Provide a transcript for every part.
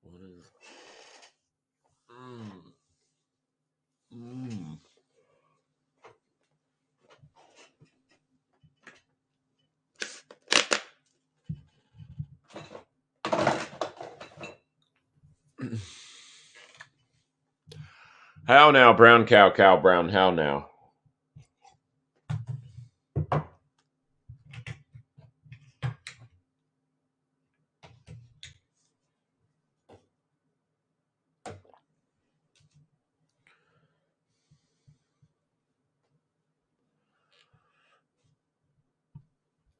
What is? Mm. How now, brown cow, cow, brown, how now?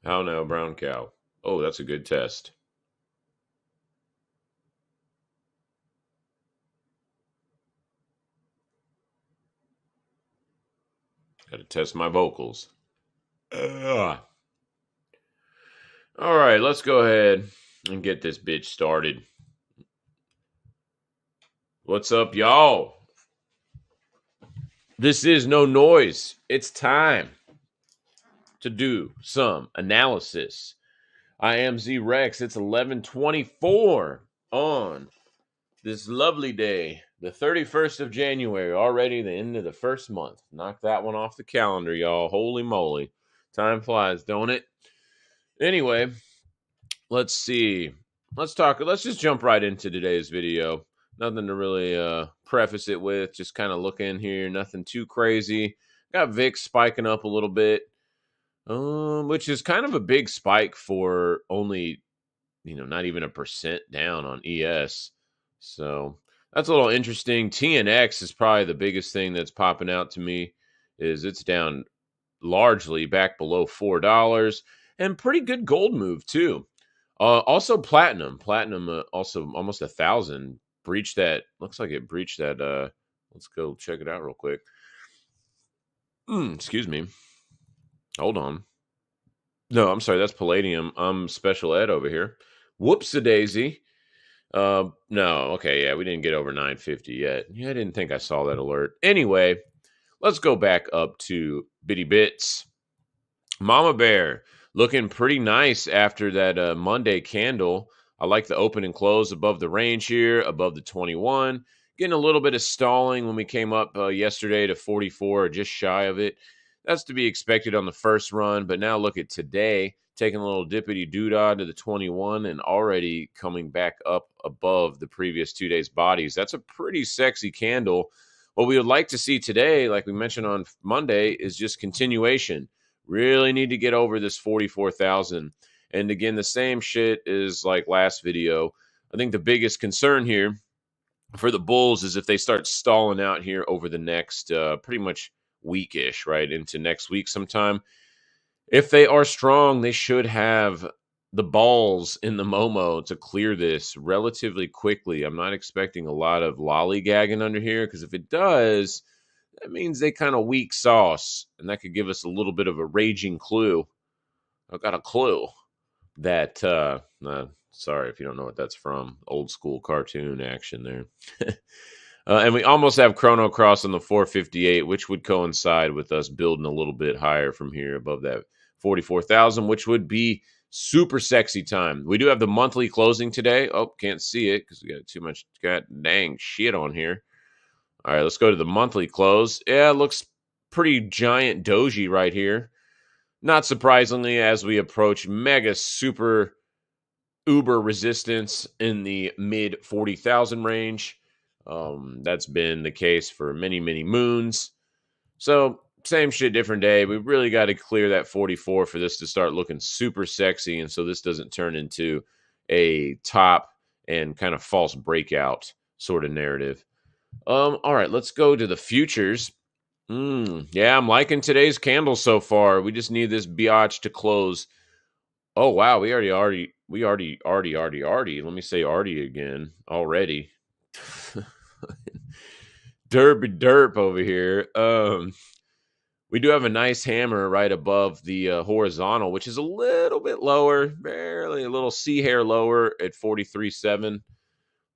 How now, brown cow? Oh, that's a good test. Got to test my vocals. Ugh. All right, let's go ahead and get this bitch started. What's up, y'all? This is No Noise. It's time to do some analysis. I am Z Rex. It's 11:24 on this lovely day, the 31st of January, already the end of the first month. Knock that one off the calendar, y'all. Holy moly. Time flies, don't it? Anyway, let's see. Let's just jump right into today's video. Nothing to really preface it with. Just kind of look in here. Nothing too crazy. Got VIX spiking up a little bit, which is kind of a big spike for only, not even a % down on ES. So that's a little interesting. TNX is probably the biggest thing that's popping out to me. Is it's down largely back below $4, and pretty good gold move too. Also platinum also almost 1,000 breached that. Looks like it breached that. Let's go check it out real quick. Excuse me. Hold on. No, I'm sorry. That's palladium. I'm special ed over here. Whoops-a-daisy. No, okay, yeah, we didn't get over 950 yet. Yeah, I didn't think I saw that alert. Anyway, let's go back up to Bitty Bits. Mama Bear looking pretty nice after that Monday candle. I like the open and close above the range here, above the 21. Getting a little bit of stalling when we came up yesterday to 44, or just shy of it. That's to be expected on the first run, but now look at today, taking a little dippity doodah to the 21 and already coming back up above the previous 2 days' bodies. That's a pretty sexy candle. What we would like to see today, like we mentioned on Monday, is just continuation. Really need to get over this 44,000. And again, the same shit is like last video. I think the biggest concern here for the Bulls is if they start stalling out here over the next pretty much weekish, right, into next week sometime. If they are strong, they should have the balls in the Momo to clear this relatively quickly. I'm not expecting a lot of lollygagging under here, because if it does, that means they kind of weak sauce, and that could give us a little bit of a raging clue. I've got a clue that, sorry if you don't know what that's from, old school cartoon action there. And we almost have Chrono Cross on the 458, which would coincide with us building a little bit higher from here above that 44,000, which would be super sexy time. We do have the monthly closing today. Oh, can't see it because we got too much dang shit on here. All right, let's go to the monthly close. Yeah, it looks pretty giant doji right here. Not surprisingly, as we approach mega super uber resistance in the mid 40,000 range. That's been the case for many, many moons. So same shit, different day. We really got to clear that 44 for this to start looking super sexy, and so this doesn't turn into a top and kind of false breakout sort of narrative. All right, let's go to the futures. Yeah, I'm liking today's candle so far. We just need this biatch to close. Oh wow, we already. Let me say already again. Already. Derp over here. We do have a nice hammer right above the horizontal, which is a little bit lower, barely a little C hair lower at 43.7.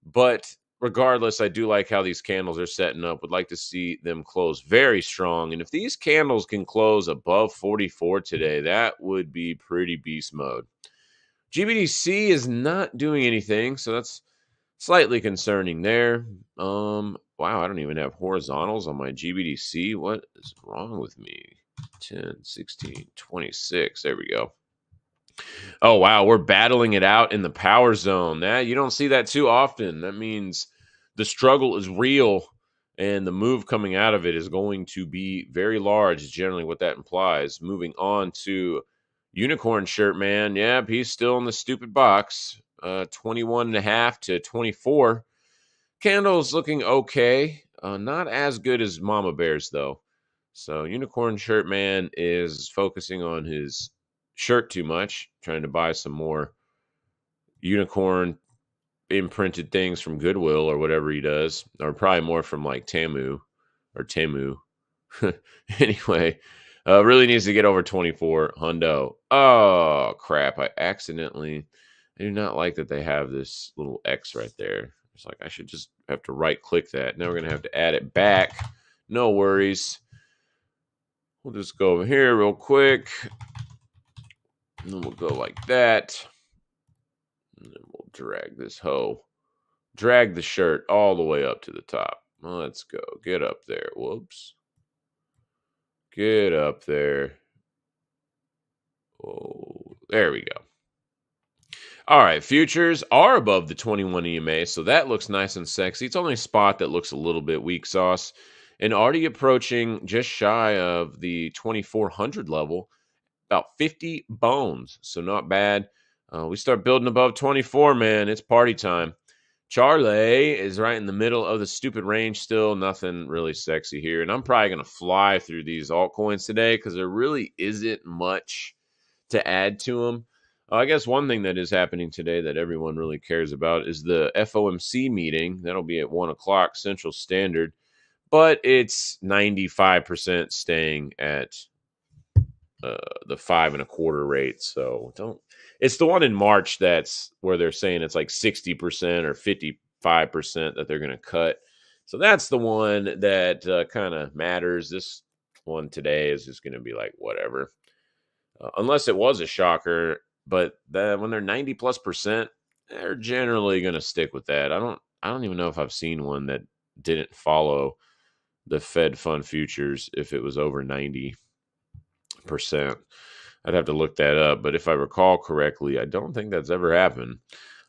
But regardless, I do like how these candles are setting up. Would like to see them close very strong. And if these candles can close above 44 today, that would be pretty beast mode. GBDC is not doing anything, so that's Slightly concerning there. Wow, I don't even have horizontals on my GBDC. What is wrong with me? 10, 16, 26. There we go. Oh, wow, we're battling it out in the power zone. You don't see that too often. That means the struggle is real and the move coming out of it is going to be very large, is generally what that implies. Moving on to Unicorn Shirt Man. Yep, he's still in the stupid box. 21 and a half to 24. Candle's looking okay. Not as good as Mama Bear's, though. So Unicorn Shirt Man is focusing on his shirt too much, trying to buy some more unicorn imprinted things from Goodwill or whatever he does, or probably more from like Tamu or Temu. Anyway, really needs to get over 24 hundo. Oh crap! I do not like that they have this little X right there. It's like I should just have to right click that. Now we're gonna have to add it back. No worries. We'll just go over here real quick. And then we'll go like that. And then we'll drag this hoe. Drag the shirt all the way up to the top. Let's go. Get up there. Whoops. Get up there. Oh, there we go. All right, futures are above the 21 EMA, so that looks nice and sexy. It's only a spot that looks a little bit weak sauce, and already approaching just shy of the 2400 level, about 50 bones, so not bad. We start building above 24, man. It's party time. Charlie is right in the middle of the stupid range still. Nothing really sexy here, and I'm probably going to fly through these altcoins today because there really isn't much to add to them. I guess one thing that is happening today that everyone really cares about is the FOMC meeting. That'll be at 1 o'clock Central Standard, but it's 95% staying at the 5.25 rate. So don't. It's the one in March that's where they're saying it's like 60% or 55% that they're going to cut. So that's the one that kind of matters. This one today is just going to be like whatever, unless it was a shocker. But when they're 90+%, they're generally going to stick with that. I don't even know if I've seen one that didn't follow the Fed Fund futures if it was over 90%. I'd have to look that up, but if I recall correctly, I don't think that's ever happened.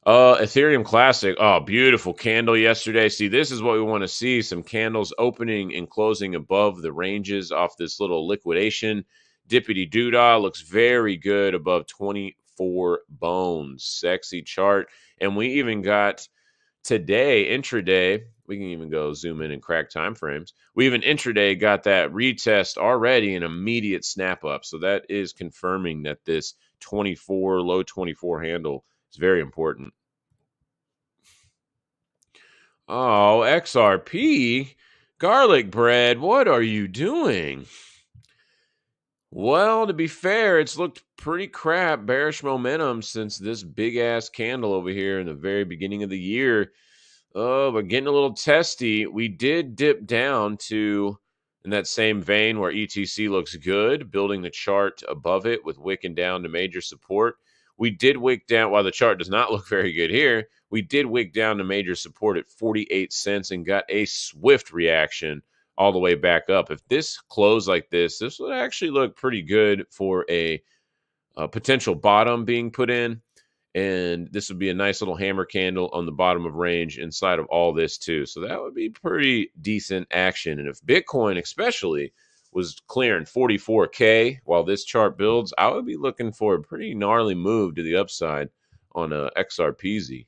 Ethereum Classic. Oh, beautiful candle yesterday. See, this is what we want to see. Some candles opening and closing above the ranges off this little liquidation. Dippity doodah looks very good above 24 bones. Sexy chart. And we even got today, intraday, we can even go zoom in and crack time frames. We even intraday got that retest already, an immediate snap up. So that is confirming that this 24, low 24 handle is very important. Oh, XRP, garlic bread, what are you doing? Well, to be fair, it's looked pretty crap, bearish momentum since this big ass candle over here in the very beginning of the year. Oh, but getting a little testy. We did dip down to, in that same vein where ETC looks good, building the chart above it with wicking down to major support. We did wick down, while the chart does not look very good here, we did wick down to major support at 48 cents and got a swift reaction all the way back up. If this closed like this would actually look pretty good for a potential bottom being put in. And this would be a nice little hammer candle on the bottom of range inside of all this too. So that would be pretty decent action. And if Bitcoin especially was clearing 44K while this chart builds, I would be looking for a pretty gnarly move to the upside on a XRPZ.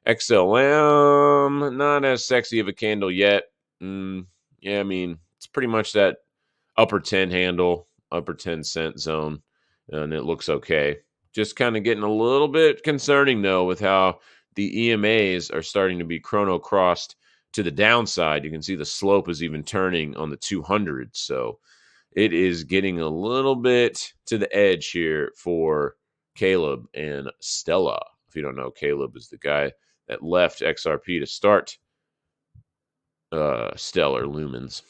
XLM, not as sexy of a candle yet. Yeah, I mean, it's pretty much that upper 10 handle, upper 10 cent zone, and it looks okay. Just kind of getting a little bit concerning, though, with how the EMAs are starting to be chrono crossed to the downside. You can see the slope is even turning on the 200. So it is getting a little bit to the edge here for Caleb and Stella. If you don't know, Caleb is the guy that left XRP to start Stellar Lumens.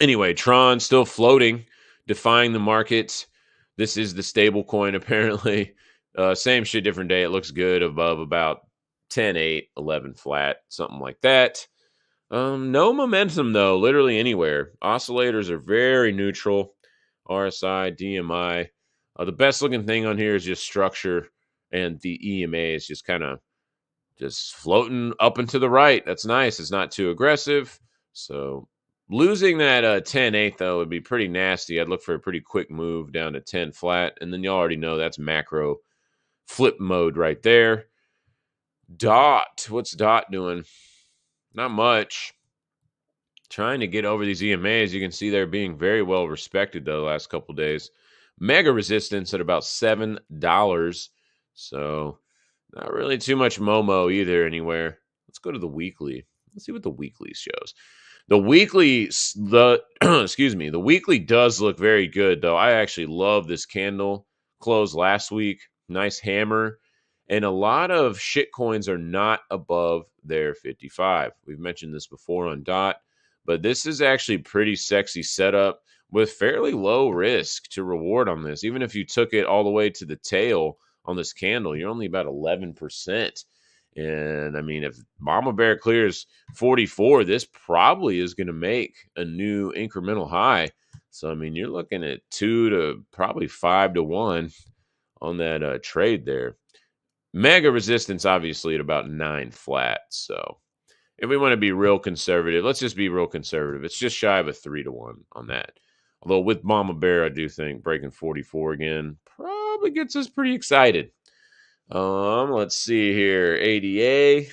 Anyway, Tron still floating, defying the markets. This is the stable coin, apparently. Same shit, different day. It looks good above about 10-8, 11 flat, something like that. No momentum though, literally anywhere. Oscillators are very neutral. RSI, DMI. The best looking thing on here is just structure, and the EMA is just kind of just floating up and to the right. That's nice. It's not too aggressive. So losing that 10-8 though would be pretty nasty. I'd look for a pretty quick move down to 10 flat, and then you already know that's macro flip mode right there. Dot. What's Dot doing? Not much. Trying to get over these EMAs. You can see they're being very well respected though the last couple days. Mega resistance at about $7. So not really too much Momo either anywhere. Let's go to the weekly. Let's see what the weekly shows. The weekly, excuse me, the weekly does look very good though. I actually love this candle close last week. Nice hammer. And a lot of shit coins are not above their 55. We've mentioned this before on Dot, but this is actually pretty sexy setup with fairly low risk to reward on this. Even if you took it all the way to the tail on this candle, you're only about 11%. And I mean, if Mama Bear clears 44, this probably is going to make a new incremental high. So, I mean, you're looking at 2 to probably 5 to 1 on that trade there. Mega resistance, obviously, at about 9 flat. So, if we want to be real conservative, let's just be real conservative. It's just shy of a 3 to 1 on that. Although with Mama Bear, I do think breaking 44 again probably gets us pretty excited. Let's see here. ADA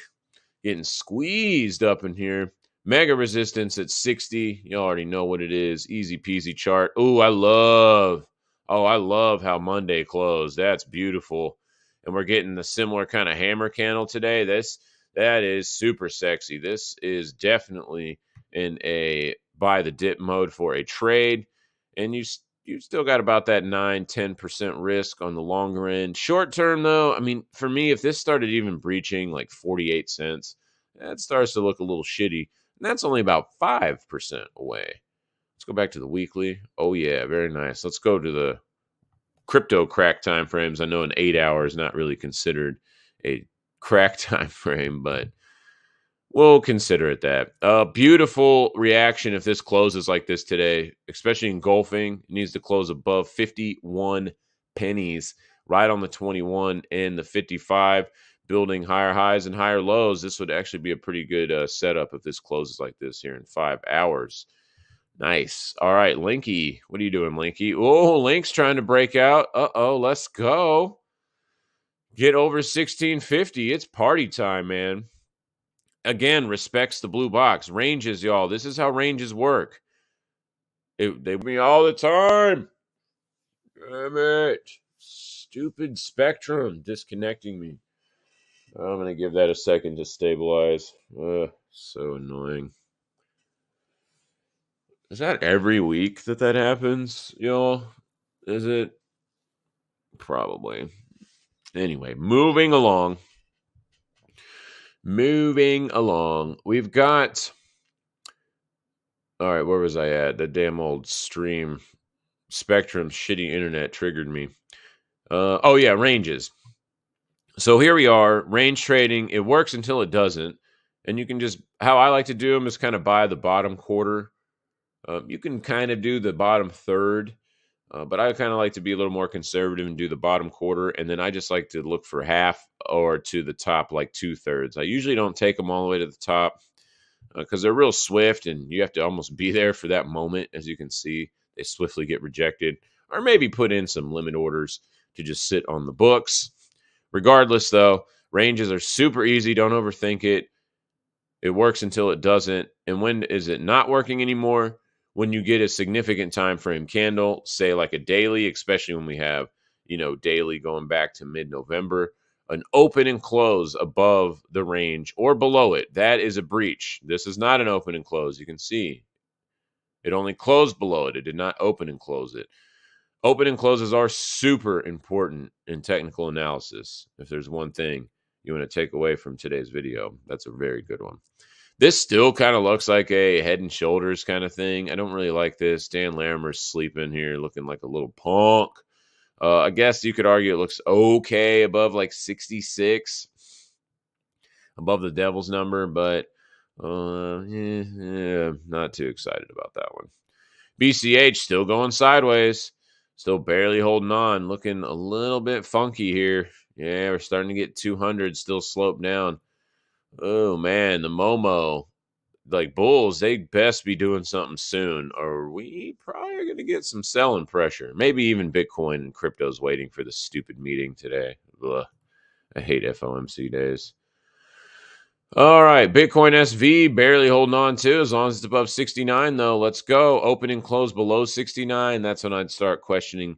getting squeezed up in here. Mega resistance at 60. You already know what it is. Easy peasy chart. I love how Monday closed. That's beautiful. And we're getting a similar kind of hammer candle today. That is super sexy. This is definitely in a buy the dip mode for a trade. And you still got about that 9-10% risk on the longer end. Short term, though, I mean, for me, if this started even breaching like 48 cents, that starts to look a little shitty. And that's only about 5% away. Let's go back to the weekly. Oh, yeah, very nice. Let's go to the crypto crack time frames. I know an 8 hour is not really considered a crack time frame, but we'll consider it that. Beautiful reaction if this closes like this today, especially engulfing. It needs to close above 51 pennies, right on the 21 and the 55, building higher highs and higher lows. This would actually be a pretty good setup if this closes like this here in 5 hours. Nice. All right, Linky. What are you doing, Linky? Oh, Link's trying to break out. Let's go. Get over 1650. It's party time, man. Again, respects the blue box. Ranges, y'all. This is how ranges work. They me all the time. Damn it. Stupid Spectrum disconnecting me. I'm going to give that a second to stabilize. So annoying. Is that every week that happens, y'all? Is it? Probably. Anyway, moving along. We've got... All right, where was I at? The damn old stream. Spectrum's shitty internet triggered me. Ranges. So here we are, range trading. It works until it doesn't. And you can just... How I like to do them is kind of buy the bottom quarter. You can kind of do the bottom third, but I kind of like to be a little more conservative and do the bottom quarter. And then I just like to look for half or to the top, like 2/3. I usually don't take them all the way to the top because they're real swift and you have to almost be there for that moment. As you can see, they swiftly get rejected, or maybe put in some limit orders to just sit on the books. Regardless, though, ranges are super easy. Don't overthink it. It works until it doesn't. And when is it not working anymore? When you get a significant time frame candle, say like a daily, especially when we have, daily going back to mid-November, an open and close above the range or below it, that is a breach. This is not an open and close. You can see it only closed below it. It did not open and close it. Open and closes are super important in technical analysis. If there's one thing you want to take away from today's video, that's a very good one. This still kind of looks like a head and shoulders kind of thing. I don't really like this. Dan Larimer's sleeping here looking like a little punk. I guess you could argue it looks okay above like 66. above the devil's number, but not too excited about that one. BCH still going sideways, still barely holding on, looking a little bit funky here. Yeah, we're starting to get 200, still slope down. Oh man, the Momo, like bulls, they best be doing something soon, or we probably are going to get some selling pressure. Maybe even Bitcoin and crypto's waiting for the stupid meeting today. Ugh, I hate FOMC days. All right, Bitcoin SV barely holding on to as long as it's above 69, though. Let's go. Open and close below 69. That's when I'd start questioning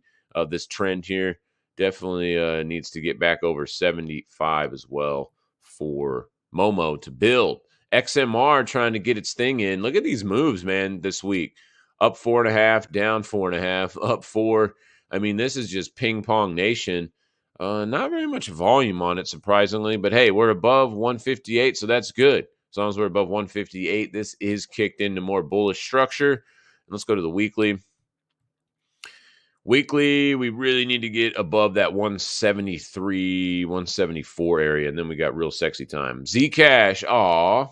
this trend here. Definitely needs to get back over 75 as well for Momo to build. XMR trying to get its thing in. Look at these moves, man, this week. Up 4.5, down 4.5, up 4. I mean, this is just ping pong nation. Not very much volume on it, surprisingly, but hey, we're above 158, so that's good. As long as we're above 158, this is kicked into more bullish structure. Let's go to the weekly. Weekly, we really need to get above that 173, 174 area, and then we got real sexy time. Zcash, aw.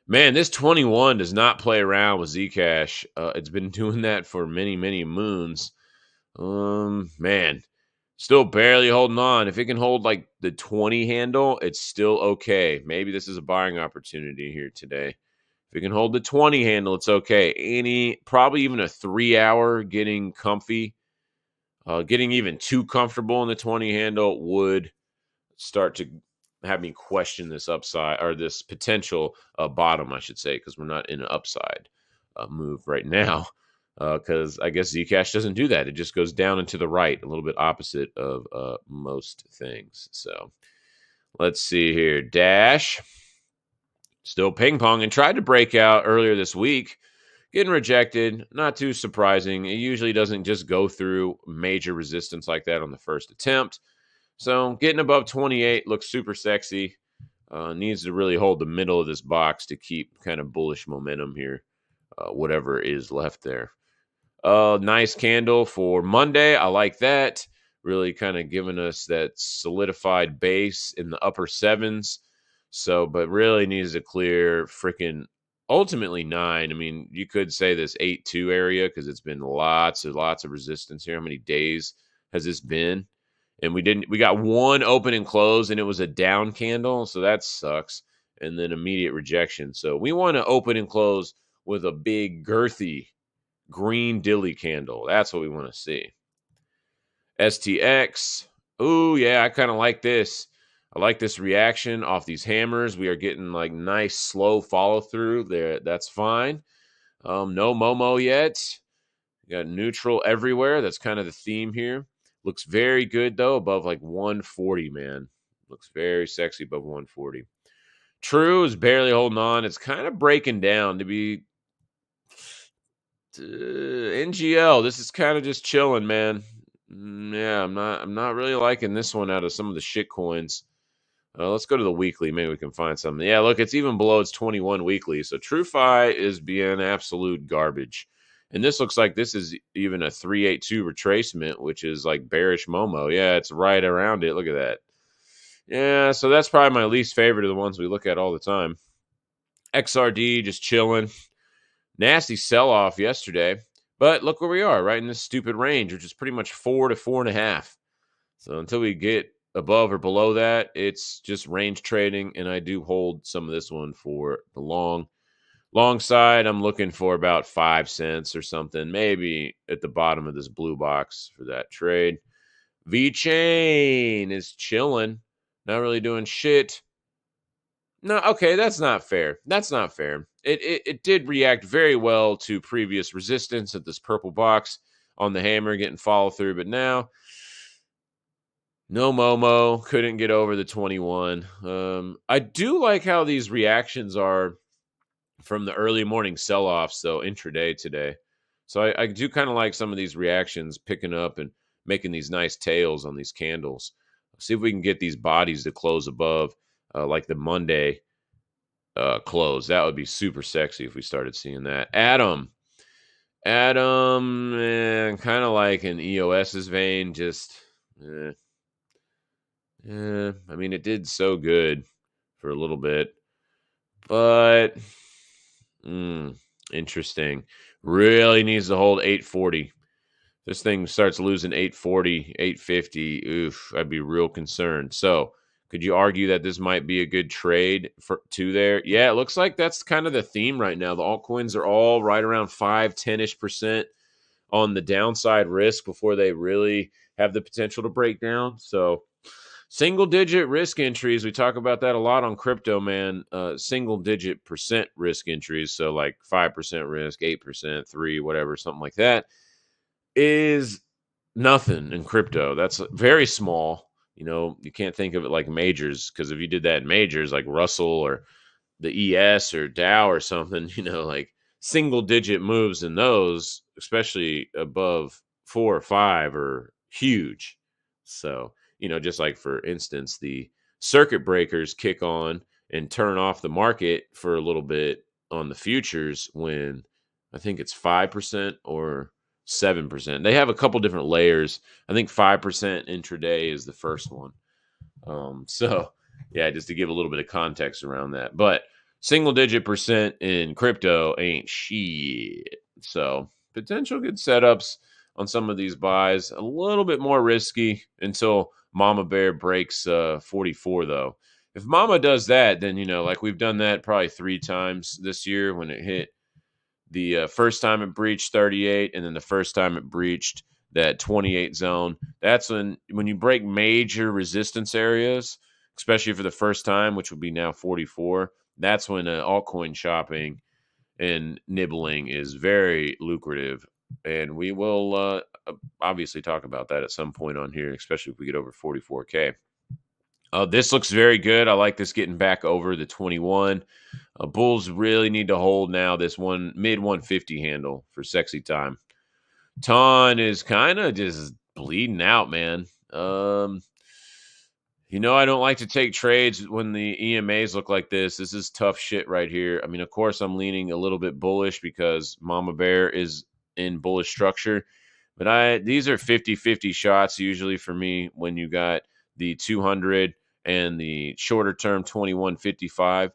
Man, this 21 does not play around with Zcash. It's been doing that for many, many moons. Man. Still barely holding on. If it can hold like the 20 handle, it's still okay. Maybe this is a buying opportunity here today. If it can hold the 20 handle, it's okay. Probably even a 3-hour getting comfy, getting even too comfortable in the 20 handle would start to have me question this upside or this potential bottom, I should say, because we're not in an upside move right now. Because I guess Zcash doesn't do that. It just goes down and to the right, a little bit opposite of most things. So let's see here. Dash, still ping pong and tried to break out earlier this week. Getting rejected, not too surprising. It usually doesn't just go through major resistance like that on the first attempt. So getting above 28 looks super sexy. Needs to really hold the middle of this box to keep kind of bullish momentum here, whatever is left there. Nice candle for Monday. I like that. Really kind of giving us that solidified base in the upper sevens. So, but really needs to clear freaking ultimately 9. I mean, you could say this 8-2 area because it's been lots of resistance here. How many days has this been? And we got one open and close, and it was a down candle. So that sucks. And then immediate rejection. So we want to open and close with a big girthy green dilly candle. That's what we want to see. STX. Ooh, yeah, I kind of like this. I like this reaction off these hammers. We are getting like nice slow follow through there. That's fine. No Momo yet. We got neutral everywhere. That's kind of the theme here. Looks very good though, above like 140, man. Looks very sexy above 140. True is barely holding on. It's kind of breaking down to be NGL. This is kind of just chilling, man. Yeah, I'm not really liking this one out of some of the shit coins. Let's go to the weekly. Maybe we can find something. Yeah, look, it's even below its 21 weekly. So TrueFi is being absolute garbage. And this looks like this is even a 382 retracement, which is like bearish Momo. Yeah, it's right around it. Look at that. Yeah, so that's probably my least favorite of the ones we look at all the time. XRD just chilling. Nasty sell-off yesterday. But look where we are, right in this stupid range, which is pretty much 4 to 4.5. So until we get above or below that, it's just range trading, and I do hold some of this one for the long side. I'm looking for about 5 cents or something, maybe at the bottom of this blue box for that trade. V-Chain is chilling, not really doing shit. No, okay, that's not fair. That's not fair. It did react very well to previous resistance at this purple box on the hammer getting follow through, but now no Momo, couldn't get over the 21. I do like how these reactions are from the early morning sell-offs, though, intraday today. So I do kind of like some of these reactions picking up and making these nice tails on these candles. See if we can get these bodies to close above like the Monday close. That would be super sexy if we started seeing that. Adam, kind of like in EOS's vein, just I mean, it did so good for a little bit, but mm, interesting. Really needs to hold 840. This thing starts losing 840, 850. Oof, I'd be real concerned. So, could you argue that this might be a good trade for two there? Yeah, it looks like that's kind of the theme right now. The altcoins are all right around 5, 10-ish% on the downside risk before they really have the potential to break down. So, single digit risk entries, we talk about that a lot on crypto, man. Single digit percent risk entries, so like 5% risk, 8%, 3, whatever, something like that, is nothing in crypto. That's very small. You can't think of it like majors, because if you did that in majors like Russell or the ES or Dow or something, like single digit moves in those, especially above 4 or 5, are huge. So, just like for instance, the circuit breakers kick on and turn off the market for a little bit on the futures when I think it's 5% or 7%. They have a couple different layers. I think 5% intraday is the first one. So yeah, just to give a little bit of context around that. But single digit percent in crypto ain't shit. So potential good setups on some of these buys. A little bit more risky until Mama Bear breaks 44 though. If Mama does that, then like we've done that probably 3 times this year when it hit the first time it breached 38, and then the first time it breached that 28 zone. That's when you break major resistance areas, especially for the first time, which would be now 44. That's when altcoin shopping and nibbling is very lucrative, and we will obviously talk about that at some point on here, especially if we get over 44K. This looks very good. I like this getting back over the 21. Bulls really need to hold now this one mid 150 handle for sexy time. Ton is kind of just bleeding out, man. I don't like to take trades when the EMAs look like this. This is tough shit right here. I mean, of course, I'm leaning a little bit bullish because Mama Bear is in bullish structure. But these are 50-50 shots usually for me when you got the 200 and the shorter term 2155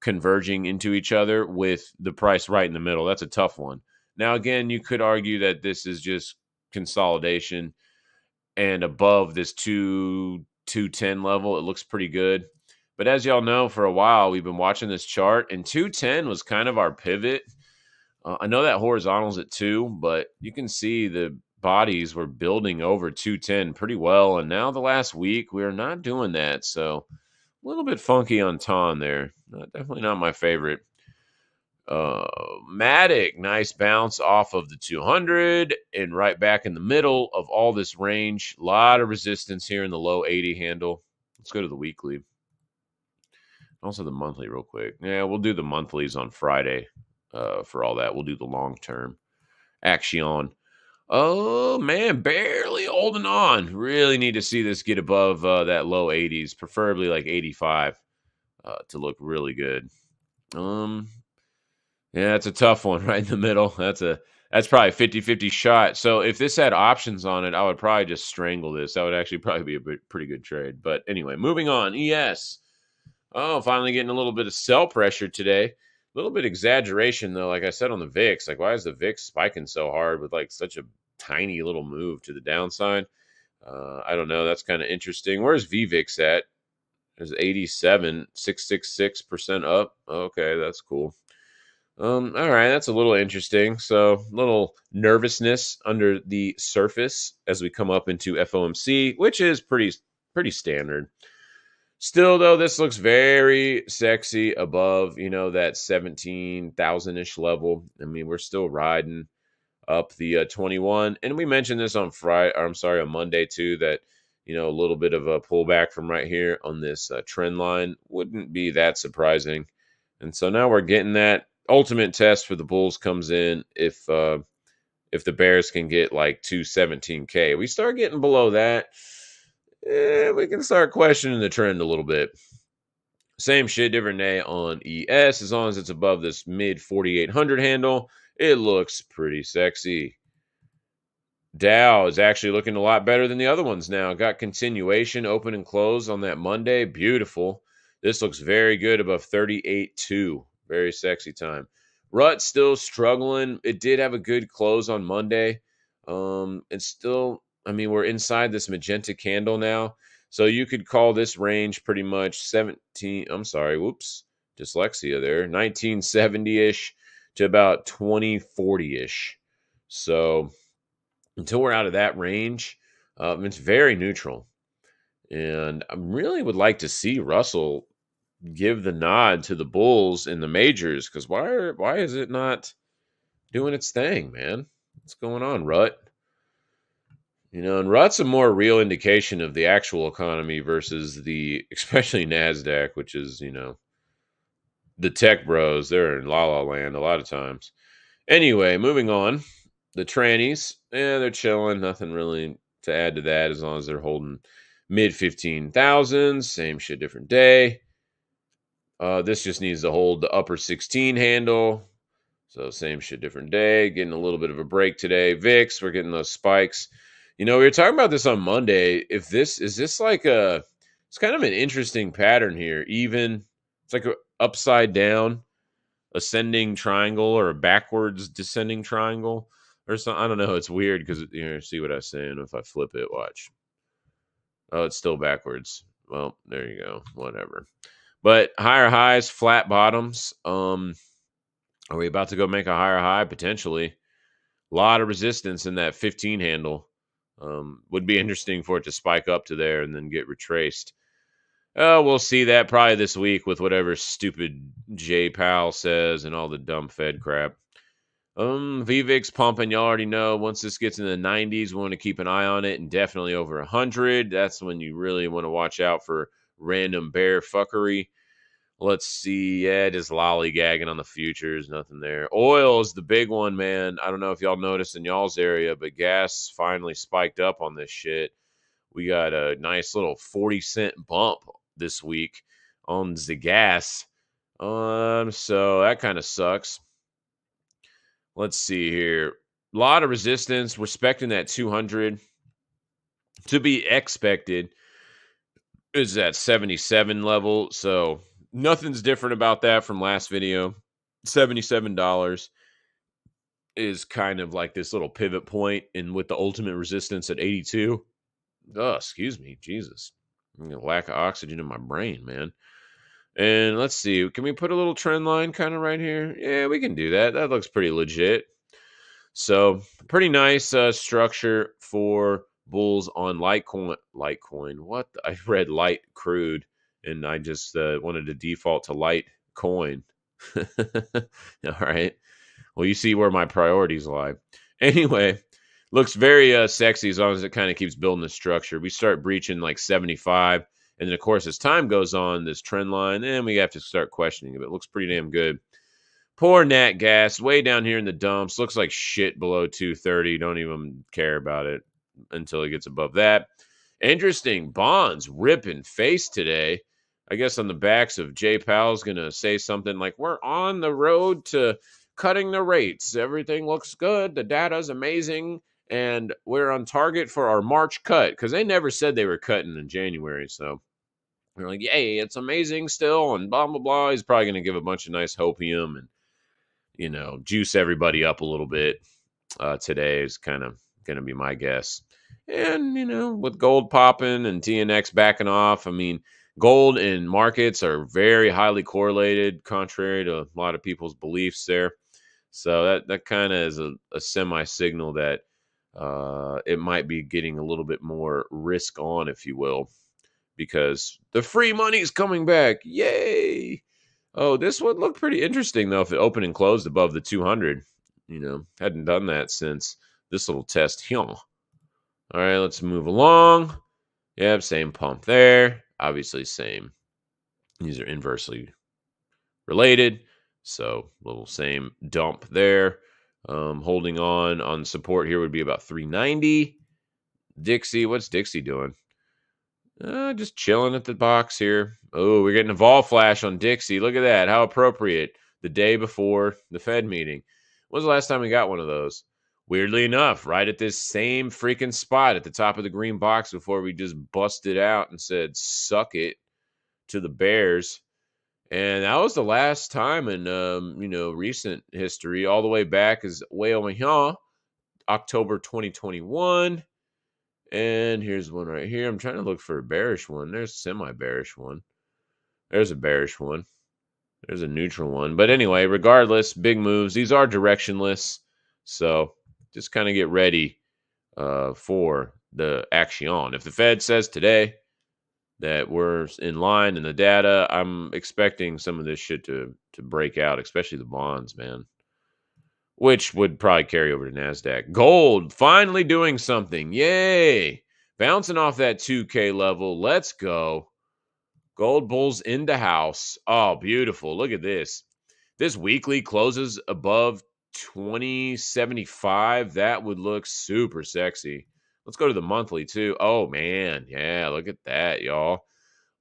converging into each other with the price right in the middle. That's a tough one. Now, again, you could argue that this is just consolidation, and above this 210 level, it looks pretty good. But as y'all know, for a while, we've been watching this chart, and 210 was kind of our pivot. I know that horizontal's at 2, but you can see the bodies were building over 210 pretty well. And now the last week, we're not doing that. So a little bit funky on Ton there. Definitely not my favorite. Matic, nice bounce off of the 200 and right back in the middle of all this range. A lot of resistance here in the low 80 handle. Let's go to the weekly. Also the monthly real quick. Yeah, we'll do the monthlies on Friday. For all that, we'll do the long term action. Oh man, barely holding on. Really need to see this get above that low 80s, preferably like 85, to look really good. Yeah, it's a tough one right in the middle. That's probably a 50-50 shot. So if this had options on it, I would probably just strangle this. That would actually probably be a pretty good trade. But anyway, moving on. ES. Oh, finally getting a little bit of sell pressure today. A little bit exaggeration though, like I said on the VIX. Like, why is the VIX spiking so hard with like such a tiny little move to the downside? I don't know. That's kind of interesting. Where's VVIX at? There's 87, 666% up. Okay, that's cool. All right, that's a little interesting. So, a little nervousness under the surface as we come up into FOMC, which is pretty standard. Still, though, this looks very sexy above, that 17,000-ish level. I mean, we're still riding up the 21. And we mentioned this on on Monday, too, that, a little bit of a pullback from right here on this trend line wouldn't be that surprising. And so now we're getting that. Ultimate test for the Bulls comes in if the Bears can get like 217K. We start getting below that, we can start questioning the trend a little bit. Same shit, different day on ES. As long as it's above this mid 4,800 handle, it looks pretty sexy. Dow is actually looking a lot better than the other ones now. Got continuation, open and close on that Monday. Beautiful. This looks very good above 38.2. Very sexy time. Rut still struggling. It did have a good close on Monday. And still, I mean, we're inside this magenta candle now. So you could call this range pretty much 17. I'm sorry, whoops. Dyslexia there. 1970-ish to about 2040-ish. So until we're out of that range, it's very neutral. And I really would like to see Russell give the nod to the Bulls in the majors, because why is it not doing its thing, man? What's going on, Rut? And Rut's a more real indication of the actual economy versus the, especially NASDAQ, which is, the tech bros. They're in la la land a lot of times. Anyway, moving on. The trannies, they're chilling. Nothing really to add to that as long as they're holding mid 15,000. Same shit, different day. This just needs to hold the upper 16 handle. So same shit, different day. Getting a little bit of a break today. VIX, we're getting those spikes. We were talking about this on Monday. If this is this like it's kind of an interesting pattern here. Even it's like a upside down ascending triangle or a backwards descending triangle or something. I don't know. It's weird because see what I was saying. If I flip it, watch. Oh, it's still backwards. Well, there you go. Whatever. But higher highs, flat bottoms. Are we about to go make a higher high? Potentially. A lot of resistance in that 15 handle. Would be interesting for it to spike up to there and then get retraced. We'll see that probably this week with whatever stupid Jay Powell says and all the dumb Fed crap. VVIX pumping. You already know once this gets in the 90s, we want to keep an eye on it, and definitely over 100. That's when you really want to watch out for random bear fuckery. Let's see. Yeah, just lollygagging on the futures. Nothing there. Oil is the big one, man. I don't know if y'all noticed in y'all's area, but gas finally spiked up on this shit. We got a nice little 40-cent bump this week on the gas. So that kind of sucks. Let's see here. A lot of resistance. Respecting that 200. To be expected is that 77 level. So nothing's different about that from last video. $77 is kind of like this little pivot point, and with the ultimate resistance at 82. Oh, excuse me. Jesus. I'm gonna lack of oxygen in my brain, man. And let's see. Can we put a little trend line kind of right here? Yeah, we can do that. That looks pretty legit. So pretty nice structure for bulls on Litecoin. What? I read light crude, and I just wanted to default to Litecoin. All right. Well, you see where my priorities lie. Anyway, looks very sexy as long as it kind of keeps building the structure. We start breaching like 75. And then, of course, as time goes on, this trend line, and we have to start questioning it. It looks pretty damn good. Poor nat gas, way down here in the dumps. Looks like shit below 230. Don't even care about it until it gets above that. Interesting. Bonds ripping face today. I guess on the backs of Jay Powell's going to say something like, we're on the road to cutting the rates. Everything looks good. The data's amazing. And we're on target for our March cut, because they never said they were cutting in January. So they're like, yay, it's amazing still, and blah, blah, blah. He's probably going to give a bunch of nice hopium and, juice everybody up a little bit. Today is kind of going to be my guess. And, with gold popping and TNX backing off, I mean, gold and markets are very highly correlated, contrary to a lot of people's beliefs there. So that kind of is a semi-signal that it might be getting a little bit more risk on, if you will, because the free money is coming back. Yay! Oh, this would look pretty interesting, though, if it opened and closed above the 200. Hadn't done that since this little test here. All right, let's move along. Yep, same pump there. Obviously, same. These are inversely related. So, little same dump there. Holding on support here would be about 390. Dixie, what's Dixie doing? Just chilling at the box here. Oh, we're getting a vol flash on Dixie. Look at that. How appropriate. The day before the Fed meeting. When was the last time we got one of those? Weirdly enough, right at this same freaking spot at the top of the green box before we just busted out and said, suck it to the Bears. And that was the last time in, recent history, all the way back is way over here, October 2021. And here's one right here. I'm trying to look for a bearish one. There's a semi-bearish one. There's a bearish one. There's a neutral one. But anyway, regardless, big moves. These are directionless. So just kind of get ready for the action. If the Fed says today that we're in line in the data, I'm expecting some of this shit to break out, especially the bonds, man. Which would probably carry over to NASDAQ. Gold finally doing something. Yay. Bouncing off that 2K level. Let's go. Gold bulls in the house. Oh, beautiful. Look at this. This weekly closes above 2075. That would look super sexy. Let's go to the monthly too. Oh, man. Yeah, look at that, y'all.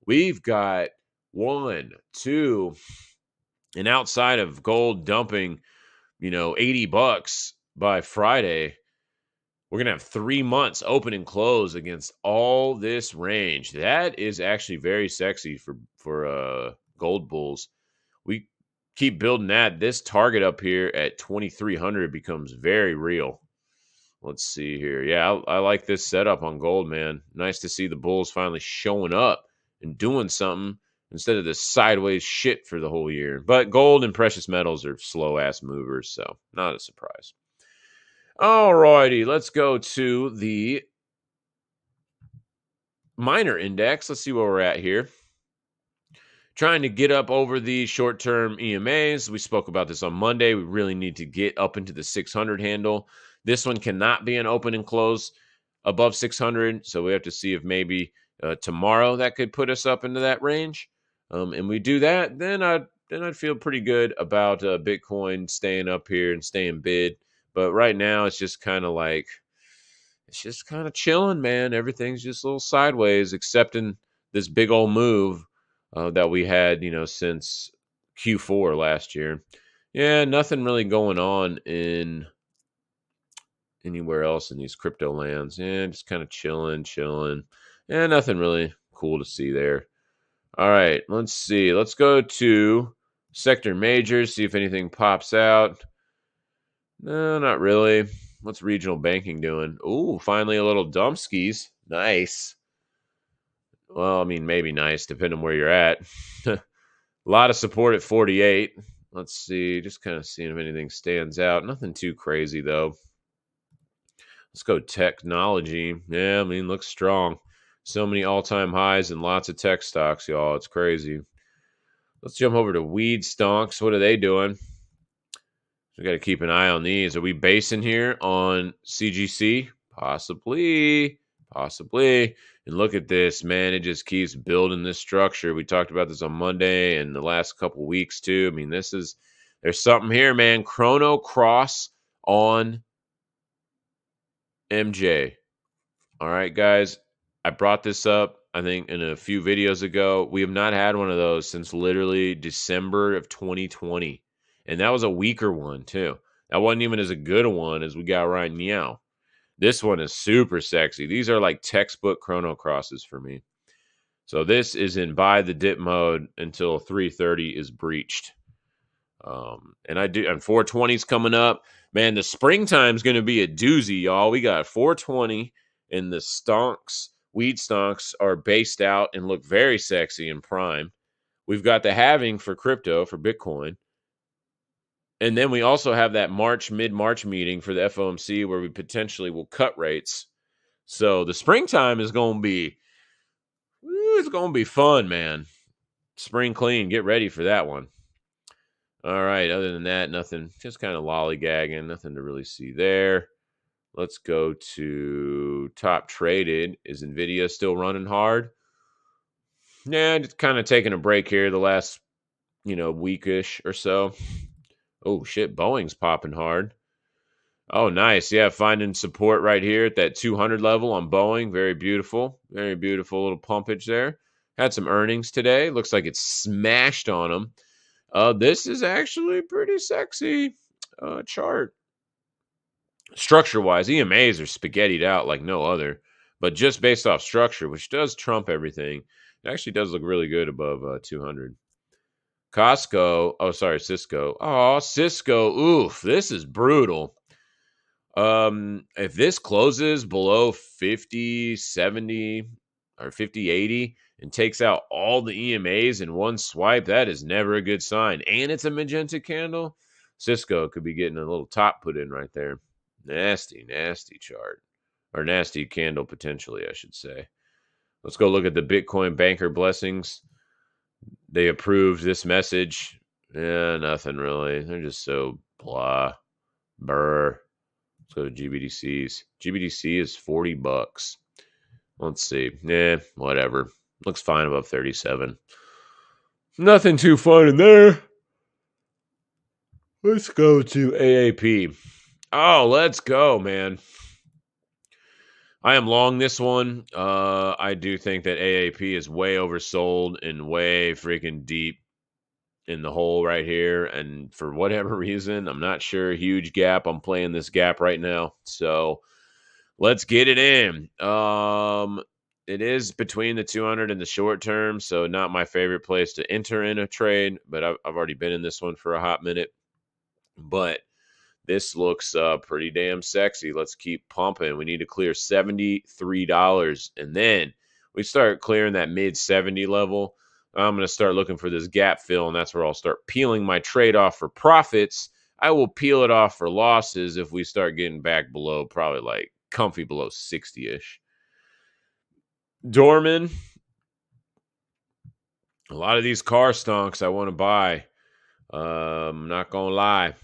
We've got 1, 2, and outside of gold dumping, $80 by Friday, we're going to have 3 months open and close against all this range. That is actually very sexy for gold bulls. We keep building that. This target up here at 2,300 becomes very real. Let's see here. Yeah, I like this setup on gold, man. Nice to see the bulls finally showing up and doing something instead of this sideways shit for the whole year. But gold and precious metals are slow-ass movers, so not a surprise. All righty, let's go to the minor index. Let's see where we're at here. Trying to get up over the short-term EMAs. We spoke about this on Monday. We really need to get up into the 600 handle. This one cannot be an open and close above 600, so we have to see if maybe tomorrow that could put us up into that range. And we do that, then I'd feel pretty good about Bitcoin staying up here and staying bid. But right now, it's just kind of like, it's just kind of chilling, man. Everything's just a little sideways, excepting this big old move that we had, since Q4 last year. Yeah, nothing really going on in anywhere else in these crypto lands. Yeah, just kind of chilling. Yeah, nothing really cool to see there. All right, let's see. Let's go to sector majors, see if anything pops out. No, not really. What's regional banking doing? Ooh, finally a little dumpskis. Nice. Well, I mean, maybe nice, depending on where you're at. A lot of support at 48. Let's see. Just kind of seeing if anything stands out. Nothing too crazy, though. Let's go technology. Yeah, I mean, looks strong. So many all-time highs and lots of tech stocks, y'all. It's crazy. Let's jump over to weed stonks. What are they doing? We got to keep an eye on these. Are we basing here on CGC? Possibly. And look at this, man. It just keeps building this structure. We talked about this on Monday and the last couple weeks too. I mean, there's something here, man. Chrono cross on MJ. All right, guys. I brought this up, I think, in a few videos ago. We have not had one of those since literally December of 2020. And that was a weaker one, too. That wasn't even as a good a one as we got right now. This one is super sexy. These are like textbook chrono crosses for me. So this is in buy the dip mode until 330 is breached. And 420 is coming up. Man, the springtime's going to be a doozy, y'all. We got 420 and the stonks, weed stonks are based out and look very sexy in prime. We've got the halving for crypto, for Bitcoin. And then we also have that mid-March meeting for the FOMC where we potentially will cut rates. So the springtime is going to be, it's going to be fun, man. Spring clean. Get ready for that one. All right. Other than that, nothing. Just kind of lollygagging. Nothing to really see there. Let's go to top traded. Is NVIDIA still running hard? Yeah, just kind of taking a break here the last, weekish or so. Oh, shit. Boeing's popping hard. Oh, nice. Yeah, finding support right here at that 200 level on Boeing. Very beautiful. Very beautiful little pumpage there. Had some earnings today. Looks like it smashed on them. This is actually a pretty sexy chart. Structure-wise, EMAs are spaghettied out like no other, but just based off structure, which does trump everything, it actually does look really good above 200. Costco, oh, sorry, Cisco. Oh, Cisco, oof, this is brutal. If this closes below 50, 70, or 50, 80, and takes out all the EMAs in one swipe, that is never a good sign. And it's a magenta candle. Cisco could be getting a little top put in right there. Nasty, nasty chart. Or nasty candle potentially, I should say. Let's go look at the Bitcoin banker blessings. They approved this message. Yeah, nothing really. They're just so blah. Burr. Let's go to GBDCs. GBDC is 40 bucks. Let's see. Whatever. Looks fine above 37. Nothing too fun in there. Let's go to AAP. Oh, let's go, man. I am long this one. I do think that AAP is way oversold and way freaking deep in the hole right here. And for whatever reason, I'm not sure. Huge gap. I'm playing this gap right now. So let's get it in. It is between the 200 and the short term, so not my favorite place to enter in a trade, but I've already been in this one for a hot minute. But this looks pretty damn sexy. Let's keep pumping. We need to clear $73, and then we start clearing that mid 70 level. I'm going to start looking for this gap fill, and that's where I'll start peeling my trade off for profits. I will peel it off for losses if we start getting back below, probably like comfy below 60-ish. Dorman, a lot of these car stonks I want to buy. I'm not going to lie.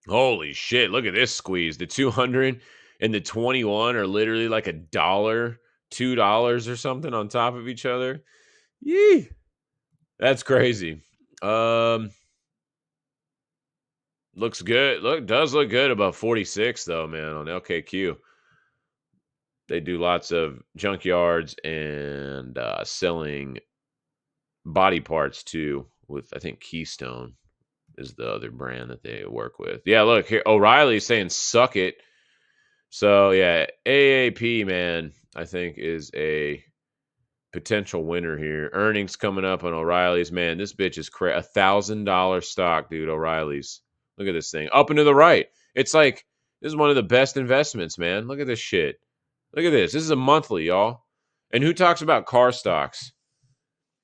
Holy shit, look at this squeeze. The 200 and the 21 are literally like $1, $2 or something on top of each other. Yee. That's crazy. Looks good. Does look good above 46 though, man, on LKQ. They do lots of junkyards and selling body parts too with, I think, Keystone is the other brand that they work with. Yeah, look here. O'Reilly's saying suck it. So yeah, AAP, man, I think is a potential winner here. Earnings coming up on O'Reilly's. Man, this bitch is $1,000 stock, dude. O'Reilly's. Look at this thing. Up and to the right. It's like, this is one of the best investments, man. Look at this shit. Look at this. This is a monthly, y'all. And who talks about car stocks?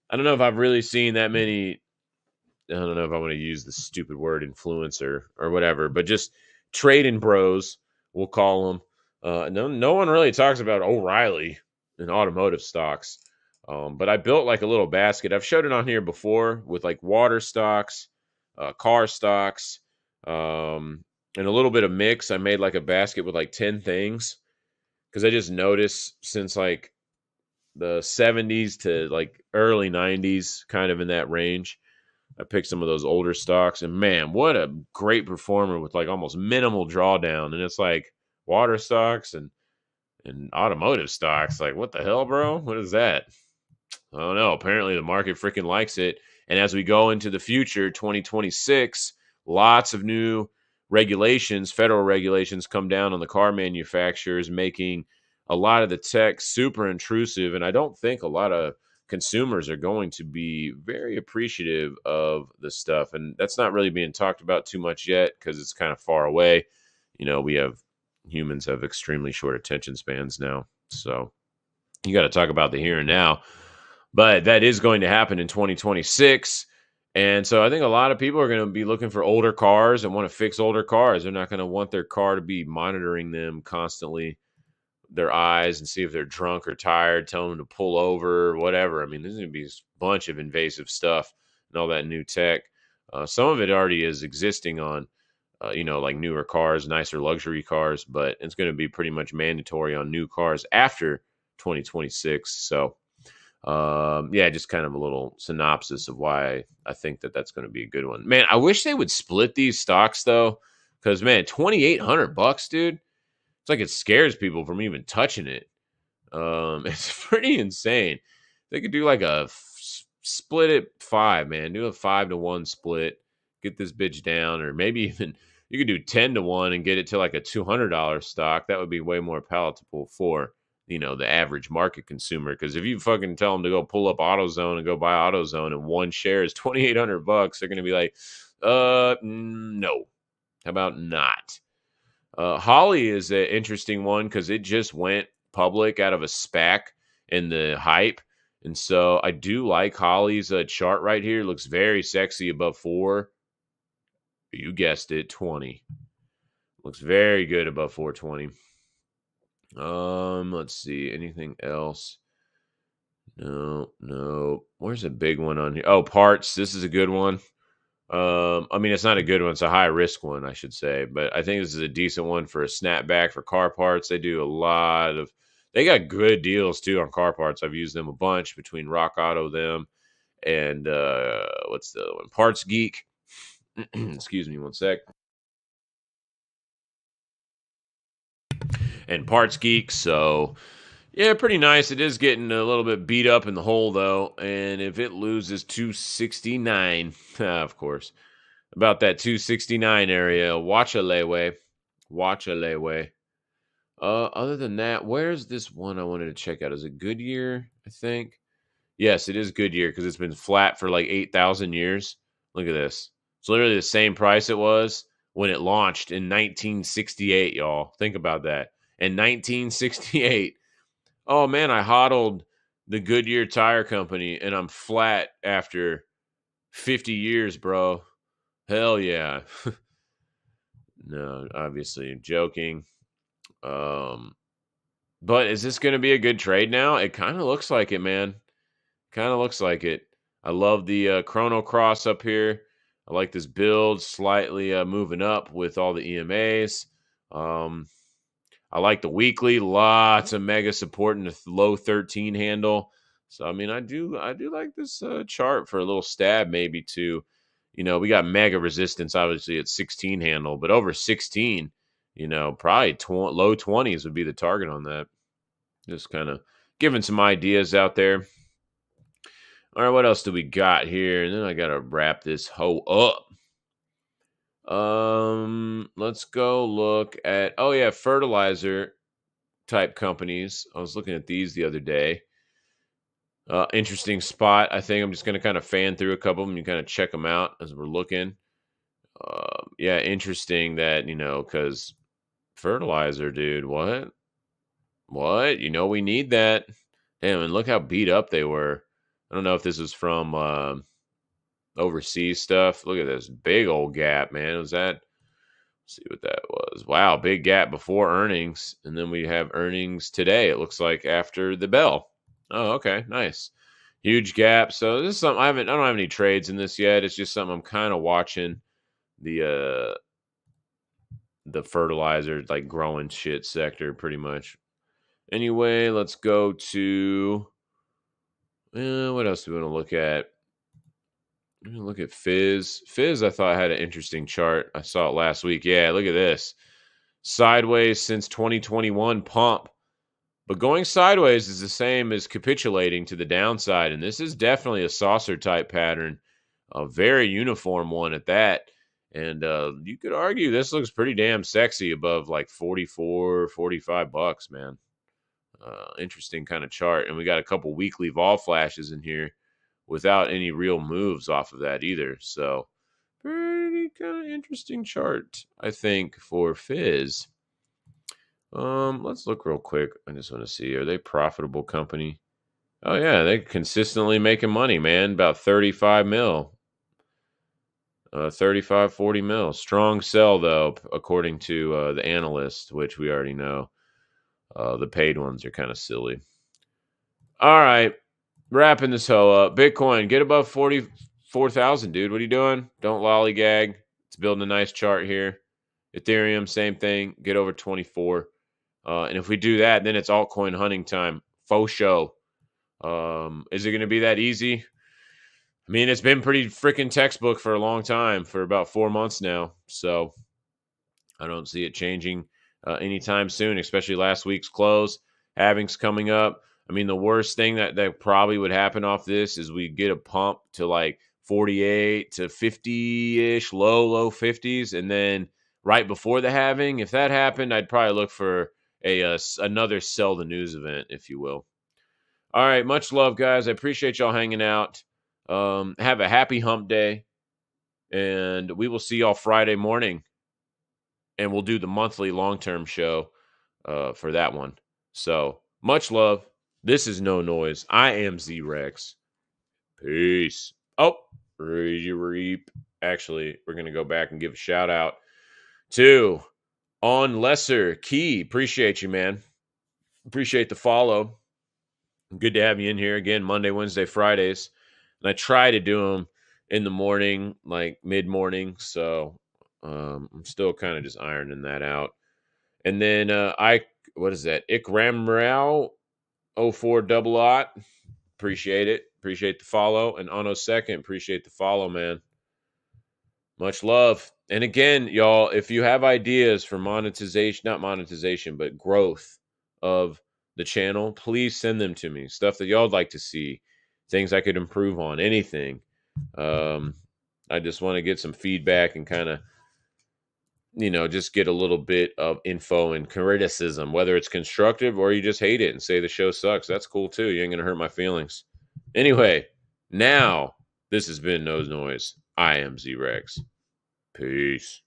I don't know if I've really seen that many. I don't know if I want to use the stupid word influencer or whatever, but just trading bros, we'll call them. No one really talks about O'Reilly and automotive stocks. But I built like a little basket. I've showed it on here before with like water stocks, car stocks, and a little bit of mix. I made like a basket with like 10 things because I just noticed since like the 70s to like early 90s, kind of in that range, I picked some of those older stocks, and man, what a great performer with like almost minimal drawdown. And it's like water stocks and automotive stocks. Like, what the hell, bro? What is that? I don't know. Apparently, the market freaking likes it. And as we go into the future, 2026, lots of new regulations, federal regulations come down on the car manufacturers, making a lot of the tech super intrusive. And I don't think a lot of consumers are going to be very appreciative of the stuff. And that's not really being talked about too much yet because it's kind of far away. You know, humans have extremely short attention spans now. So you got to talk about the here and now. But that is going to happen in 2026. And so I think a lot of people are going to be looking for older cars and want to fix older cars. They're not going to want their car to be monitoring them constantly, their eyes, and see if they're drunk or tired, telling them to pull over or whatever. I mean, there's going to be a bunch of invasive stuff and all that new tech. Some of it already is existing on, like newer cars, nicer luxury cars, but it's going to be pretty much mandatory on new cars after 2026. So, just kind of a little synopsis of why I think that that's going to be a good one. Man, I wish they would split these stocks though, because man, $2,800, dude. It's like it scares people from even touching it. It's pretty insane. They could do like a split it 5, man. Do a 5-to-1 split. Get this bitch down, or maybe even you could do 10 to 1 and get it to like a $200 stock. That would be way more palatable for, the average market consumer. Because if you fucking tell them to go pull up AutoZone and go buy AutoZone and one share is $2,800, they're going to be like, no. How about not? Holly is an interesting one because it just went public out of a SPAC in the hype. And so I do like Holly's chart right here. It looks very sexy above 4. You guessed it, 20. Looks very good above 420. Let's see. Anything else? No. Where's a big one on here? Oh, parts. This is a good one. I mean, it's not a good one. It's a high risk one, I should say. But I think this is a decent one for a snapback for car parts. They do a lot of. They got good deals too on car parts. I've used them a bunch between Rock Auto, them, and what's the other one? Parts Geek. Excuse me, one sec. And Parts Geek. So yeah, pretty nice. It is getting a little bit beat up in the hole though, and if it loses 269, of course. About that 269 area. Watch a layaway. Other than that, where's this one I wanted to check out? Is it Goodyear, I think? Yes, it is Goodyear because it's been flat for like 8,000 years. Look at this. It's literally the same price it was when it launched in 1968, y'all. Think about that. In 1968. Oh, man, I hodled the Goodyear Tire Company, and I'm flat after 50 years, bro. Hell yeah. No, obviously joking. But is this going to be a good trade now? It kind of looks like it, man. Kind of looks like it. I love the Chrono Cross up here. I like this build slightly moving up with all the EMAs. I like the weekly. Lots of mega support in the low 13 handle. So I mean, I do like this chart for a little stab maybe too. We got mega resistance obviously at 16 handle, but over 16, probably low 20s would be the target on that. Just kind of giving some ideas out there. All right, what else do we got here? And then I got to wrap this hoe up. Let's go look at, fertilizer type companies. I was looking at these the other day. Interesting spot. I think I'm just going to kind of fan through a couple of them and kind of check them out as we're looking. Interesting that, because fertilizer, dude, what? We need that. Damn, and look how beat up they were. I don't know if this is from overseas stuff. Look at this big old gap, man. Was that? Let's see what that was. Wow, big gap before earnings, and then we have earnings today. It looks like after the bell. Oh, okay, nice, huge gap. So this is something I don't have any trades in this yet. It's just something I'm kind of watching the fertilizer like growing shit sector pretty much. Anyway, let's go to what else do we want to look at? I'm gonna look at Fizz. Fizz, I thought had an interesting chart. I saw it last week. Yeah, look at this. Sideways since 2021 pump. But going sideways is the same as capitulating to the downside. And this is definitely a saucer type pattern. A very uniform one at that. And you could argue this looks pretty damn sexy above like 44, 45 bucks, man. Interesting kind of chart. And we got a couple weekly vol flashes in here without any real moves off of that either. So pretty kind of interesting chart, I think, for Fizz. Let's look real quick. I just want to see, are they profitable company? Oh yeah, they're consistently making money, man. About 35 mil. 35, 40 mil. Strong sell though, according to the analyst, which we already know. The paid ones are kind of silly. All right. Wrapping this hoe up. Bitcoin, get above 44,000, dude. What are you doing? Don't lollygag. It's building a nice chart here. Ethereum, same thing. Get over 24. And if we do that, then it's altcoin hunting time. Faux show. Is it going to be that easy? I mean, it's been pretty freaking textbook for a long time, for about 4 months now. So I don't see it changing anytime soon, especially last week's close. Halving's coming up. I mean, the worst thing that probably would happen off this is we get a pump to like 48 to 50-ish, low 50s, and then right before the halving. If that happened, I'd probably look for another sell the news event, if you will. All right, much love, guys. I appreciate y'all hanging out. Have a happy hump day, and we will see y'all Friday morning, and we'll do the monthly long-term show for that one. So much love. This is No Noise. I am Z-Rex. Peace. Oh, reap. Actually, we're going to go back and give a shout out to On Lesser Key. Appreciate you, man. Appreciate the follow. Good to have you in here again, Monday, Wednesday, Fridays. And I try to do them in the morning, like mid-morning. So I'm still kind of just ironing that out. And then what is that? Ikram 04 double aught. Appreciate it. Appreciate the follow. And Ono second, appreciate the follow, man. Much love. And again, y'all, if you have ideas for monetization, not monetization, but growth of the channel, please send them to me. Stuff that y'all would like to see, things I could improve on, anything. I just want to get some feedback and kind of, just get a little bit of info and criticism, whether it's constructive or you just hate it and say the show sucks. That's cool too. You ain't going to hurt my feelings. Anyway, now this has been Noise. I am Z-Rex. Peace.